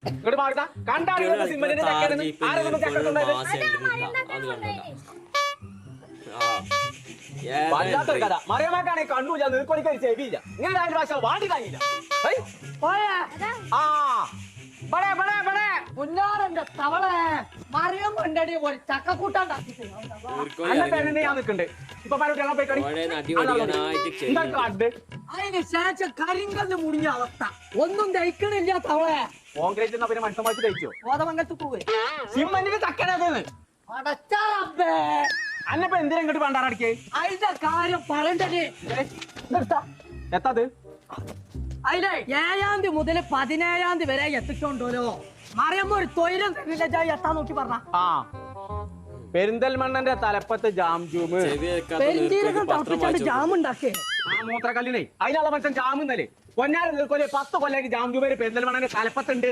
ഇങ്ങോട്ട് മാറുക കണ്ടാണ് സിമ്മന്റിന്റെ ചക്കയാണ് ആരൊന്നും ചക്കട്ടുണ്ടായത് വല്ലാത്തൊരു കഥ മറിയമ്മക്കാണെങ്കിൽ കണ്ണൂല നീർക്കൊലിക്കൊരു ചെവിയില്ല ഇങ്ങനെ രണ്ട് ഭാഷ വാണ്ടി കഴിയില്ല ആ ബടേ ബടേ ബടേ പുന്നാരന്റെ തവളെ മറിയം കൊണ്ടടി ഒരു ചക്കക്കൂട്ടാണ്ടാക്കി അന്ന തന്നെ ഞാൻ നിൽക്കുന്നുണ്ട് ഇപ്പൊ പലരും പോയി അതിന് ശേഷം കരിങ്കല്ല് മുടിഞ്ഞ അവസ്ഥ ഒന്നും ദഹിക്കണില്ല തവളെ കോൺക്രീറ്റ് എന്നാ പിന്നെ മനുഷ്യന്മാർക്ക് കഴിച്ചോ കോതമംഗലത്ത് പോവേ സിമ്മന്റിന്റെ ചക്കനത് അടച്ചാറേ അന്നപ്പോ എന്തിനാ ഇങ്ങോട്ട് പണ്ടാറടിക്കേ അതിന്റെ കാര്യം പറയണ്ടേ എത്തത് അതിലെ 7-ാം തീയതി മുതൽ 17-ാം തീയതി വരെ എത്തിച്ചോണ്ടോലോ മറിയമ്മ ഒരു തൊയിലും എത്താൻ നോക്കി പറഞ്ഞ ആ പെരിന്തൽമണ്ണന്റെ തലപ്പത്ത് ജാം ജൂമ് പെരിഞ്ചീരകം തളപ്പിച്ചാണ്ട് ജാം ഉണ്ടാക്കേ ആ മൂത്രക്കല്ലിനെ അതിനുള്ള മനുഷ്യൻ ജാമെന്നല്ലേ 10 കൊല്ലായിട്ട് ജാം ജൂമേര് പെരിന്തൽമണ്ണന്റെ തലപ്പത്തുണ്ട്